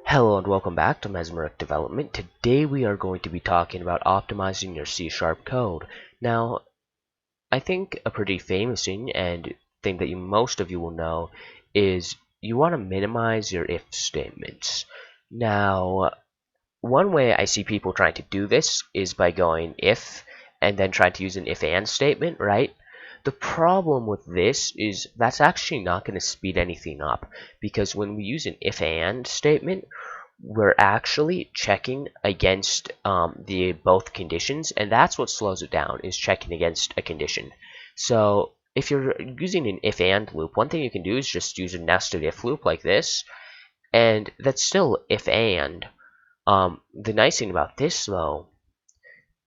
Hello and welcome back to Mesmeric Development. Today we are going to be talking about optimizing your C# code. Now, I think a pretty famous thing and thing that most of you will know is you want to minimize your if statements. Now, one way I see people trying to do this is by going if and then trying to use an if and statement, right? The problem with this is that's actually not going to speed anything up, because when we use an if and statement, we're actually checking against the both conditions, and that's what slows it down, is checking against a condition. So if you're using an if and loop, one thing you can do is just use a nested if loop like this, and that's still if and. The nice thing about this though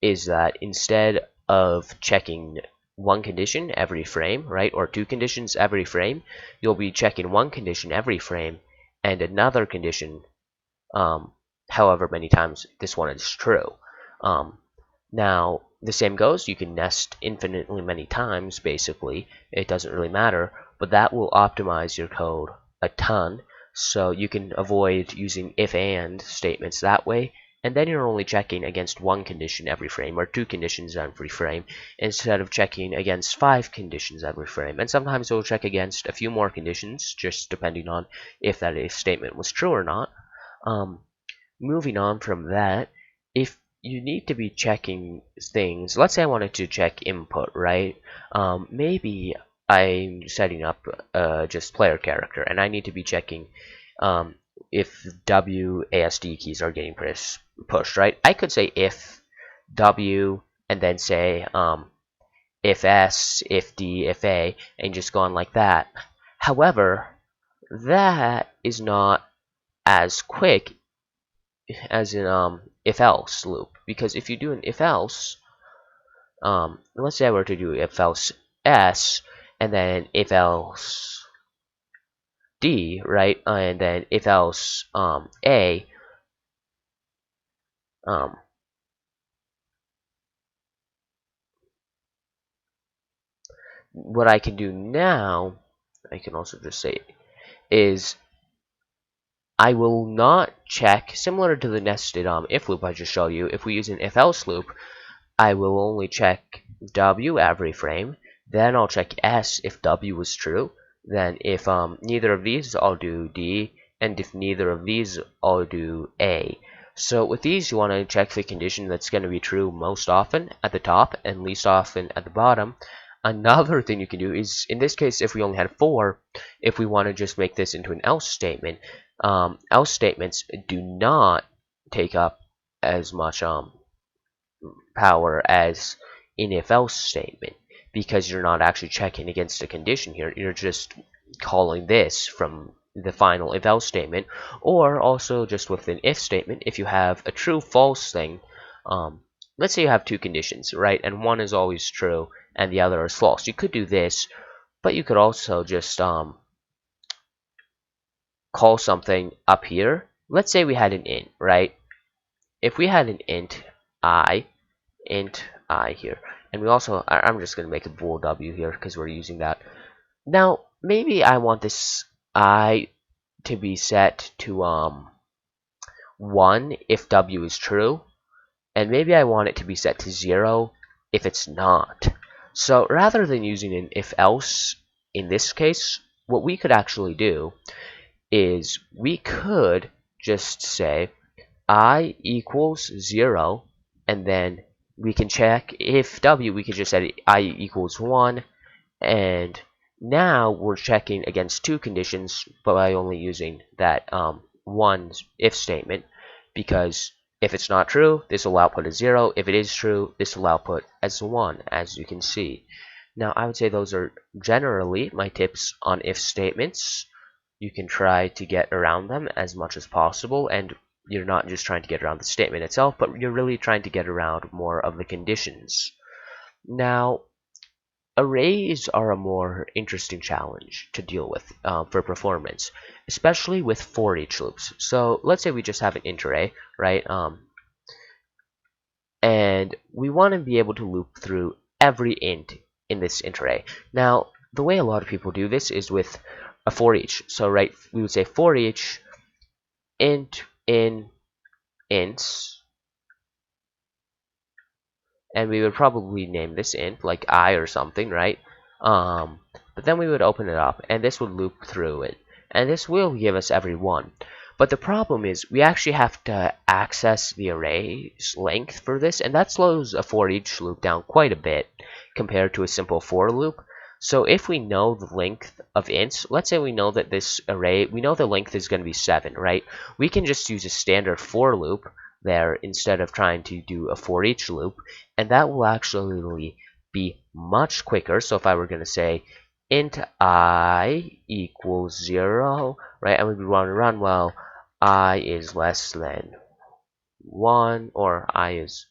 is that instead of checking one condition every frame, right, or two conditions every frame, you'll be checking one condition every frame and another condition however many times this one is true. Now, the same goes, you can nest infinitely many times, basically. It doesn't really matter, but that will optimize your code a ton, so you can avoid using if and statements that way, and then you're only checking against one condition every frame, or two conditions every frame, instead of checking against 5 conditions every frame. And sometimes it will check against a few more conditions, just depending on if that if statement was true or not. Moving on from that, if you need to be checking things, let's say I wanted to check input, right? Maybe I'm setting up just player character, and I need to be checking if WASD keys are getting pushed, right? I could say if W and then say if S, if D, if A, and just go on like that. However, that is not as quick as in if else loop, because if you do an if else, let's say I were to do if else S and then if else D, right, and then if else A, what I can do now, I can also just say, is I will not check, similar to the nested if loop I just showed you. If we use an if else loop, I will only check W every frame, then I'll check S if W is true, then if neither of these, I'll do D, and if neither of these, I'll do A. So with these, you want to check the condition that's going to be true most often at the top and least often at the bottom. Another thing you can do is, in this case, if we only had 4, if we want to just make this into an else statement, else statements do not take up as much power as an if else statement, because you're not actually checking against a condition here. You're just calling this from the final if else statement, or also just with an if statement, if you have a true false thing, let's say you have 2 conditions, right, and one is always true and the other is false. You could do this, but you could also just call something up here. Let's say we had an int, right? If we had an int I here, and we also, I'm just going to make a bool W here because we're using that. Now maybe I want this I to be set to 1 if W is true, and maybe I want it to be set to 0 if it's not. So rather than using an if else in this case, what we could actually do is we could just say I equals 0, and then we can check if W, we could just set I equals 1, and now we're checking against 2 conditions by only using that one if statement, because if it's not true, this will output as 0. If it is true, this will output as 1, as you can see. Now, I would say those are generally my tips on if statements. You can try to get around them as much as possible, and you're not just trying to get around the statement itself, but you're really trying to get around more of the conditions. Now, arrays are a more interesting challenge to deal with for performance, especially with for each loops. So let's say we just have an int array, right? And we want to be able to loop through every int in this int array. Now, the way a lot of people do this is with a for each. So right, we would say for each int in ints, and we would probably name this int like I or something, right? But then we would open it up, and this would loop through it, and this will give us every one. But the problem is we actually have to access the array's length for this, and that slows a for each loop down quite a bit compared to a simple for loop. So if we know the length of ints, let's say we know that this array, we know the length is going to be 7, right? We can just use a standard for loop there instead of trying to do a for each loop, and that will actually be much quicker. So if I were going to say int I equals 0, right, and we want to run, well, I is less than 1, or I is,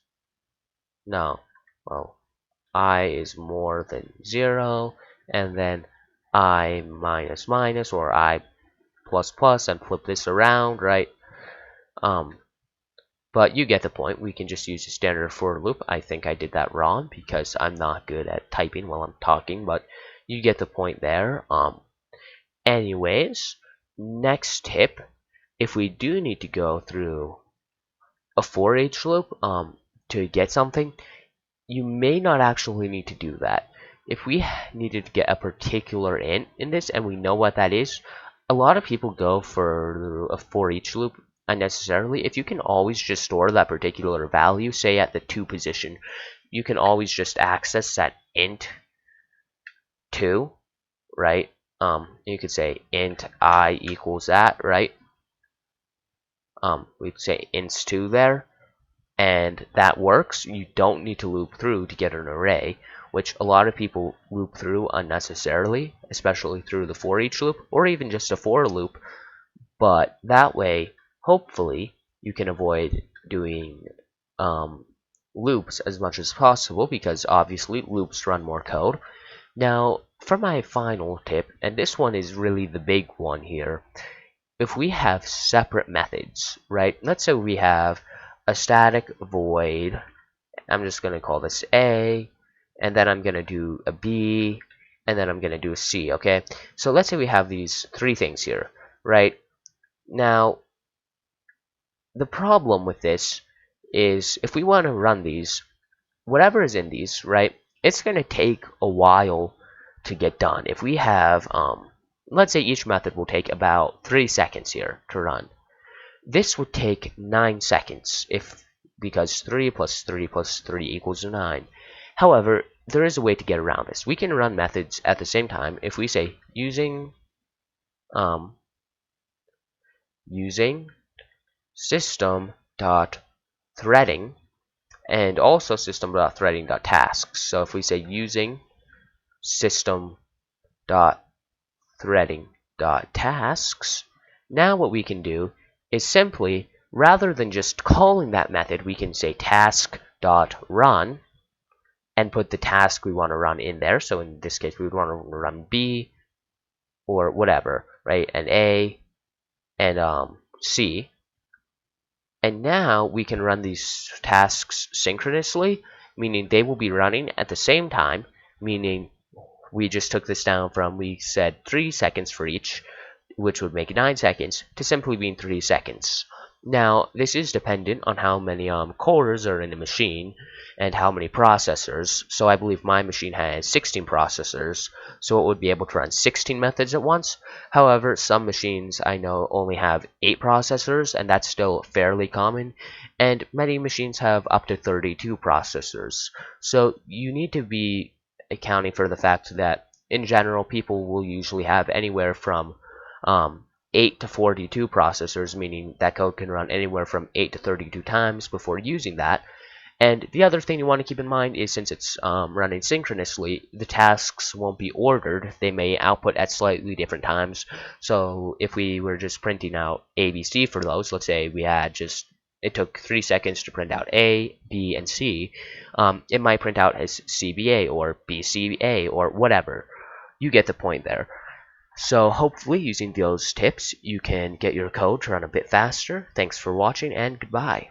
no, well, I is more than 0, and then I minus minus, or I plus plus, and flip this around, right? But you get the point. We can just use a standard for loop. I think I did that wrong because I'm not good at typing while I'm talking, but you get the point there. Anyways, next tip, if we do need to go through a for each loop to get something, you may not actually need to do that. If we needed to get a particular int in this and we know what that is, a lot of people go for a for each loop unnecessarily. If you can always just store that particular value, say at the 2 position, you can always just access that int 2, right? You could say int I equals that, right? We'd say ints 2 there, and that works. You don't need to loop through to get an array, which a lot of people loop through unnecessarily, especially through the for each loop or even just a for loop. But that way, hopefully, you can avoid doing loops as much as possible, because obviously loops run more code. Now, for my final tip, and this one is really the big one here, if we have separate methods, right? Let's say we have a static void. I'm just going to call this A, and then I'm going to do a B, and then I'm going to do a C, okay? So let's say we have these 3 things here, right? Now, the problem with this is if we want to run these, whatever is in these, right, it's going to take a while to get done. If we have, let's say each method will take about 3 seconds here to run. This would take 9 seconds because 3 plus 3 plus 3 equals 9. However, there is a way to get around this. We can run methods at the same time if we say using system.threading and also system.threading.tasks. So if we say using system.threading.tasks, now what we can do is simply, rather than just calling that method, we can say task.run and put the task we want to run in there. So in this case, we would want to run B or whatever, right? And A and C. And now we can run these tasks synchronously, meaning they will be running at the same time, meaning we just took this down from, we said 3 seconds for each, which would make 9 seconds, to simply being 3 seconds. Now, this is dependent on how many cores are in a machine and how many processors. So I believe my machine has 16 processors, so it would be able to run 16 methods at once. However, some machines I know only have 8 processors, and that's still fairly common. And many machines have up to 32 processors. So you need to be accounting for the fact that, in general, people will usually have anywhere from 8 to 42 processors, meaning that code can run anywhere from 8 to 32 times before using that. And the other thing you want to keep in mind is, since it's running synchronously, the tasks won't be ordered. They may output at slightly different times. So if we were just printing out ABC for those, let's say we had just, it took 3 seconds to print out A, B, and C, it might print out as CBA or BCA or whatever. You get the point there. So hopefully, using those tips, you can get your code to run a bit faster. Thanks for watching, and goodbye.